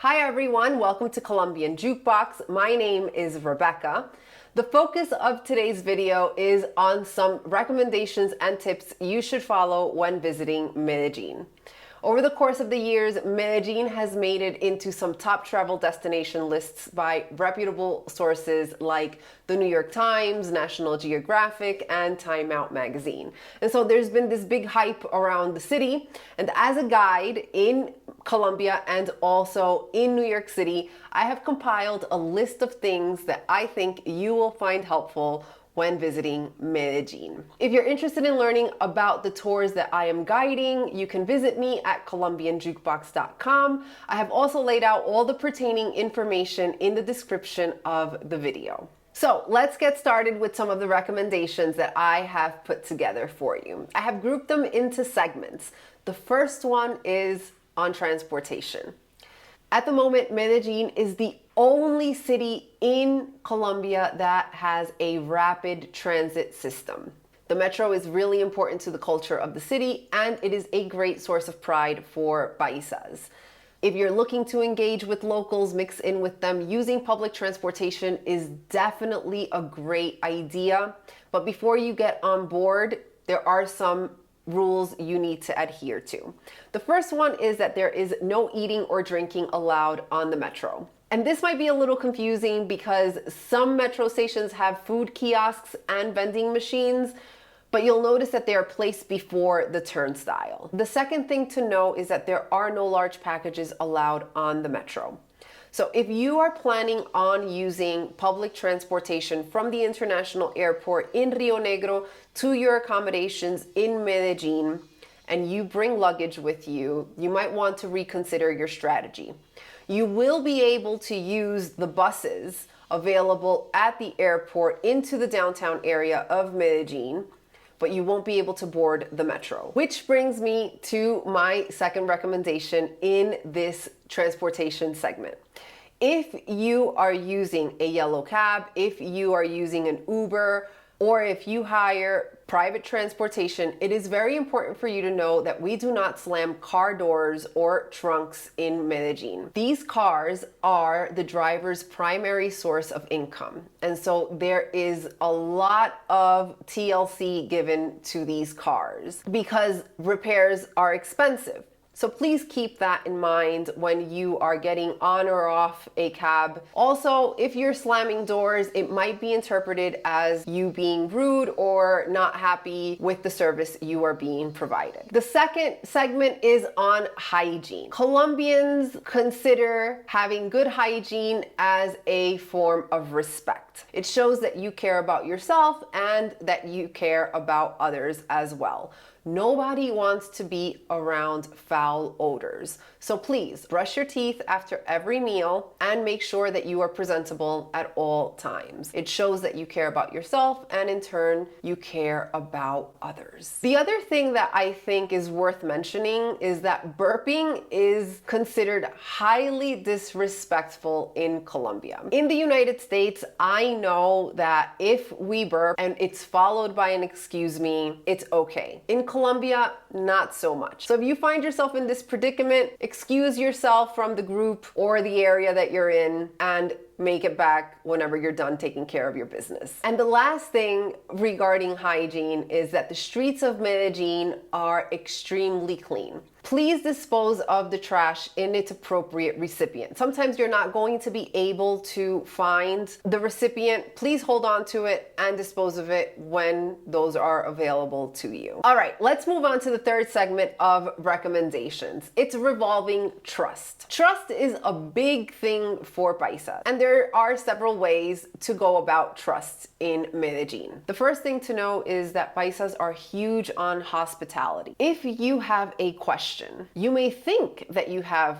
Hi everyone, welcome to Colombian Jukebox. My name is Rebecca. The focus of today's video is on some recommendations and tips you should follow when visiting Medellin. Over the course of the years, Medellin has made it into some top travel destination lists by reputable sources like the New York Times, National Geographic, and Time Out magazine. And so there's been this big hype around the city. And as a guide in Colombia and also in New York City, I have compiled a list of things that I think you will find helpful when visiting Medellin. If you're interested in learning about the tours that I am guiding, you can visit me at colombianjukebox.com. I have also laid out all the pertaining information in the description of the video. So let's get started with some of the recommendations that I have put together for you. I have grouped them into segments. The first one is on transportation. At the moment, Medellin is the only city in Colombia that has a rapid transit system. The metro is really important to the culture of the city, and it is a great source of pride for paisas. If you're looking to engage with locals, mix in with them, using public transportation is definitely a great idea. But before you get on board, there are some rules you need to adhere to. The first one is that there is no eating or drinking allowed on the metro. And this might be a little confusing because some metro stations have food kiosks and vending machines, but you'll notice that they are placed before the turnstile. The second thing to know is that there are no large packages allowed on the metro. So if you are planning on using public transportation from the international airport in Rio Negro to your accommodations in Medellin, and you bring luggage with you, you might want to reconsider your strategy. You will be able to use the buses available at the airport into the downtown area of Medellin, but you won't be able to board the metro. Which brings me to my second recommendation in this transportation segment. If you are using a yellow cab, if you are using an Uber, or if you hire private transportation, it is very important for you to know that we do not slam car doors or trunks in Medellin. These cars are the driver's primary source of income. And so there is a lot of TLC given to these cars because repairs are expensive. So please keep that in mind when you are getting on or off a cab. Also, if you're slamming doors, it might be interpreted as you being rude or not happy with the service you are being provided. The second segment is on hygiene. Colombians consider having good hygiene as a form of respect. It shows that you care about yourself and that you care about others as well. Nobody wants to be around foul odors. So please brush your teeth after every meal and make sure that you are presentable at all times. It shows that you care about yourself and in turn, you care about others. The other thing that I think is worth mentioning is that burping is considered highly disrespectful in Colombia. In the United States, I know that if we burp and it's followed by an excuse me, it's okay. In Colombia, not so much. So if you find yourself in this predicament, excuse yourself from the group or the area that you're in and make it back whenever you're done taking care of your business. And the last thing regarding hygiene is that the streets of Medellin are extremely clean. Please dispose of the trash in its appropriate recipient. Sometimes you're not going to be able to find the recipient. Please hold on to it and dispose of it when those are available to you. All right, let's move on to the third segment of recommendations. It's revolving trust. Trust is a big thing for paisas, and there are several ways to go about trust in Medellin. The first thing to know is that paisas are huge on hospitality. If you have a question, you may think that you have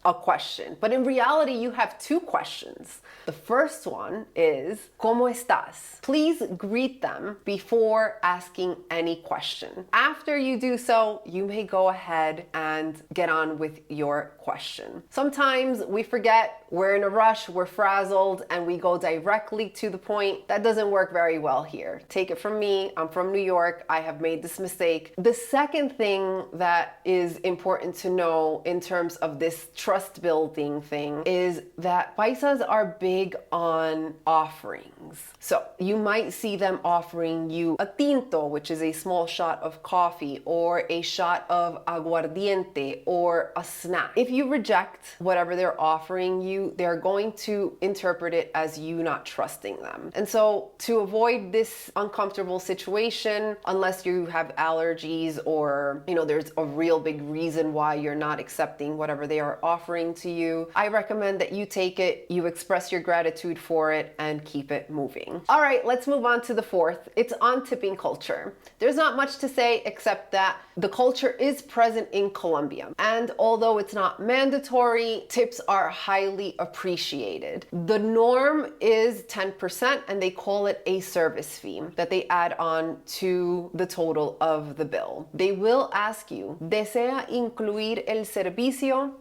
a question, but in reality, you have two questions. The first one is, ¿Cómo estás? Please greet them before asking any question. After you do so, you may go ahead and get on with your question. Sometimes we forget, we're in a rush, we're frazzled, and we go directly to the point. That doesn't work very well here. Take it from me, I'm from New York, I have made this mistake. The second thing that is important to know in terms of this trust trust building thing is that paisas are big on offerings. So you might see them offering you a tinto, which is a small shot of coffee, or a shot of aguardiente, or a snack. If you reject whatever they're offering you, they're going to interpret it as you not trusting them. And so to avoid this uncomfortable situation, unless you have allergies or, there's a real big reason why you're not accepting whatever they are offering to you, I recommend that you take it, you express your gratitude for it, and keep it moving. All right, let's move on to the fourth. It's on tipping culture. There's not much to say except that the culture is present in Colombia. And although it's not mandatory, tips are highly appreciated. The norm is 10%, and they call it a service fee that they add on to the total of the bill. They will ask you, ¿desea incluir el servicio?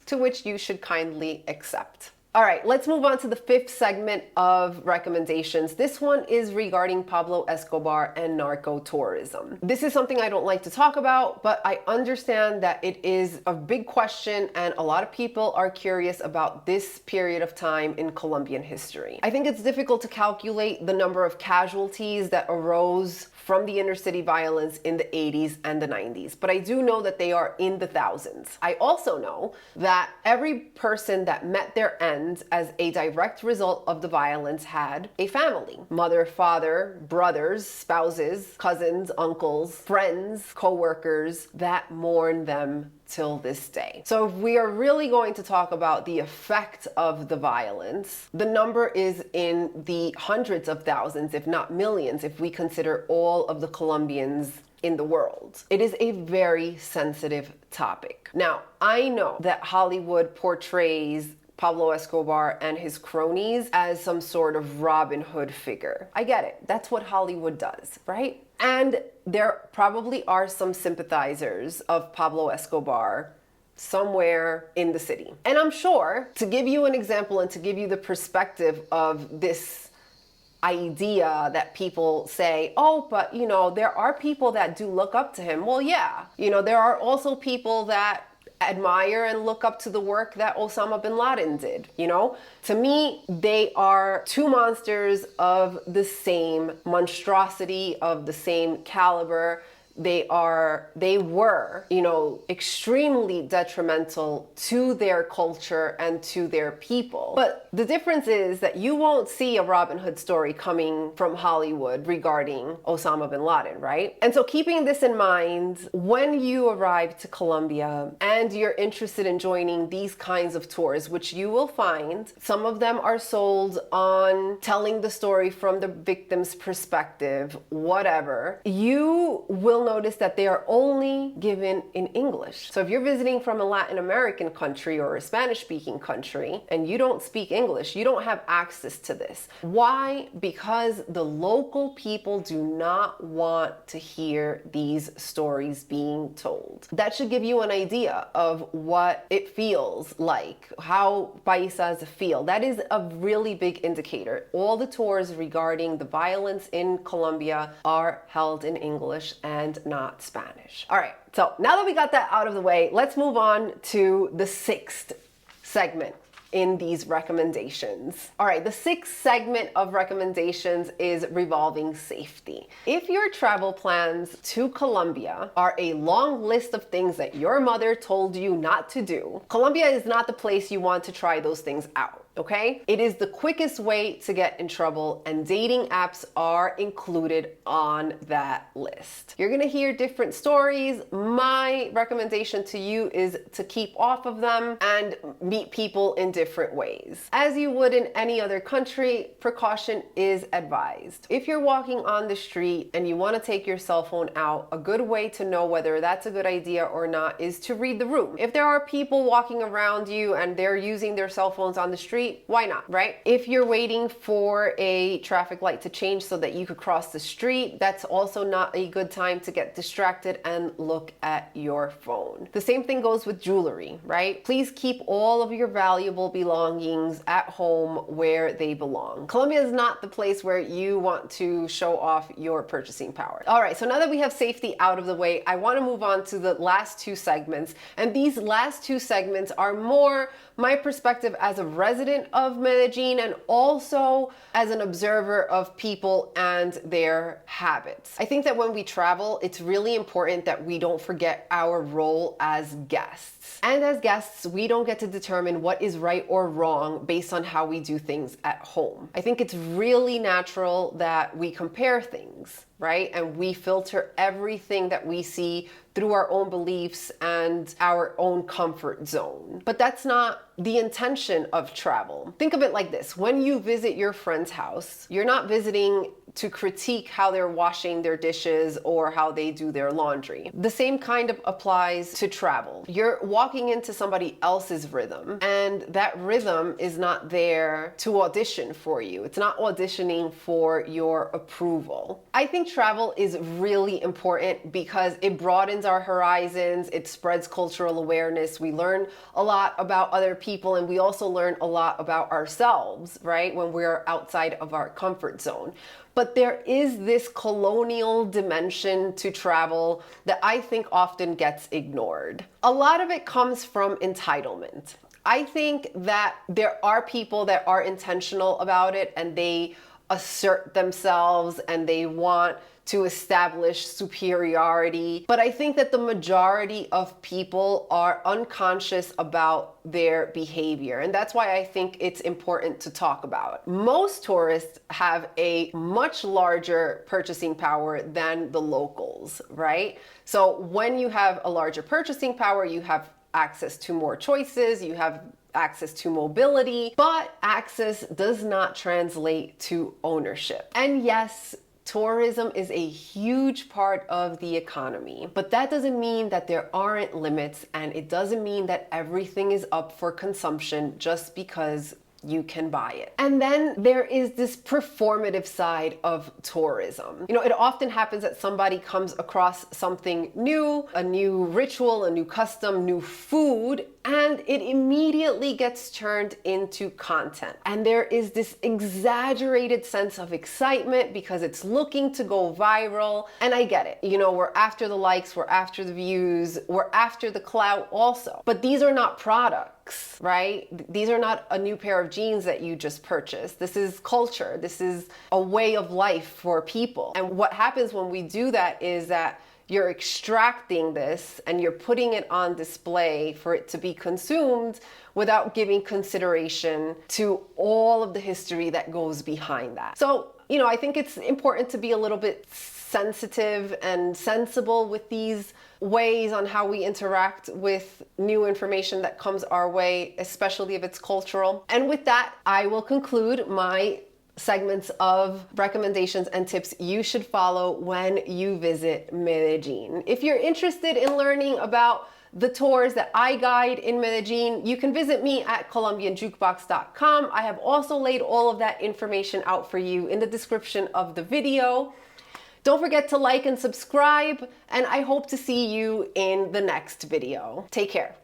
To which you should kindly accept. All right, let's move on to the fifth segment of recommendations. This one is regarding Pablo Escobar and narco tourism. This is something I don't like to talk about, but I understand that it is a big question and a lot of people are curious about this period of time in Colombian history. I think it's difficult to calculate the number of casualties that arose from the inner city violence in the 80s and the 90s, but I do know that they are in the thousands. I also know that every person that met their end as a direct result of the violence had a family: mother, father, brothers, spouses, cousins, uncles, friends, co-workers that mourn them till this day. So if we are really going to talk about the effect of the violence, the number is in the hundreds of thousands, if not millions, if we consider all of the Colombians in the world. It is a very sensitive topic. Now, I know that Hollywood portrays Pablo Escobar and his cronies as some sort of Robin Hood figure. I get it. That's what Hollywood does, right? And there probably are some sympathizers of Pablo Escobar somewhere in the city. And I'm sure, to give you an example and to give you the perspective of this idea that people say, oh, but there are people that do look up to him. Well, yeah, there are also people that admire and look up to the work that Osama bin Laden did. To me, they are two monsters of the same monstrosity, of the same caliber. They were, extremely detrimental to their culture and to their people. But the difference is that you won't see a Robin Hood story coming from Hollywood regarding Osama bin Laden, right? And so keeping this in mind, when you arrive to Colombia and you're interested in joining these kinds of tours, which you will find, some of them are sold on telling the story from the victim's perspective, whatever, you will notice that they are only given in English. So if you're visiting from a Latin American country or a Spanish-speaking country and you don't speak English, you don't have access to this. Why? Because the local people do not want to hear these stories being told. That should give you an idea of what it feels like, how paisas feel. That is a really big indicator. All the tours regarding the violence in Colombia are held in English and not Spanish. All right, so now that we got that out of the way, let's move on to the sixth segment in these recommendations. All right, the sixth segment of recommendations is revolving safety. If your travel plans to Colombia are a long list of things that your mother told you not to do, Colombia is not the place you want to try those things out. Okay? It is the quickest way to get in trouble, and dating apps are included on that list. You're gonna hear different stories. My recommendation to you is to keep off of them and meet people in different ways. As you would in any other country, precaution is advised. If you're walking on the street and you want to take your cell phone out, a good way to know whether that's a good idea or not is to read the room. If there are people walking around you and they're using their cell phones on the street, street, why not, right? If you're waiting for a traffic light to change so that you could cross the street, that's also not a good time to get distracted and look at your phone. The same thing goes with jewelry, right? Please keep all of your valuable belongings at home where they belong. Colombia is not the place where you want to show off your purchasing power. All right, so now that we have safety out of the way, I want to move on to the last two segments. And these last two segments are more my perspective as a resident of Medellín and also as an observer of people and their habits. I think that when we travel, it's really important that we don't forget our role as guests. And as guests, we don't get to determine what is right or wrong based on how we do things at home. I think it's really natural that we compare things, right? And we filter everything that we see through our own beliefs and our own comfort zone. But that's not the intention of travel. Think of it like this. When you visit your friend's house, you're not visiting to critique how they're washing their dishes or how they do their laundry. The same kind of applies to travel. You're walking into somebody else's rhythm, and that rhythm is not there to audition for you. It's not auditioning for your approval. I think travel is really important because it broadens our horizons, it spreads cultural awareness. We learn a lot about other people, and we also learn a lot about ourselves, right? When we're outside of our comfort zone. But there is this colonial dimension to travel that I think often gets ignored. A lot of it comes from entitlement. I think that there are people that are intentional about it and they assert themselves and they want to establish superiority. But I think that the majority of people are unconscious about their behavior. And that's why I think it's important to talk about. Most tourists have a much larger purchasing power than the locals, right? So when you have a larger purchasing power, you have access to more choices, you have access to mobility, but access does not translate to ownership. And yes, tourism is a huge part of the economy, but that doesn't mean that there aren't limits, and it doesn't mean that everything is up for consumption just because you can buy it. And then there is this performative side of tourism. You know, it often happens that somebody comes across something new, a new ritual, a new custom, new food, and it immediately gets turned into content. And there is this exaggerated sense of excitement because it's looking to go viral. And I get it. You know, we're after the likes, we're after the views, we're after the clout also. But these are not products, right? These are not a new pair of jeans that you just purchased. This is culture. This is a way of life for people. And what happens when we do that is that you're extracting this and you're putting it on display for it to be consumed without giving consideration to all of the history that goes behind that. So, you know, I think it's important to be a little bit sensitive and sensible with these ways on how we interact with new information that comes our way, especially if it's cultural. And with that, I will conclude my segments of recommendations and tips you should follow when you visit Medellín. If you're interested in learning about the tours that I guide in Medellín, you can visit me at colombianjukebox.com. I have also laid all of that information out for you in the description of the video. Don't forget to like and subscribe, and I hope to see you in the next video. Take care.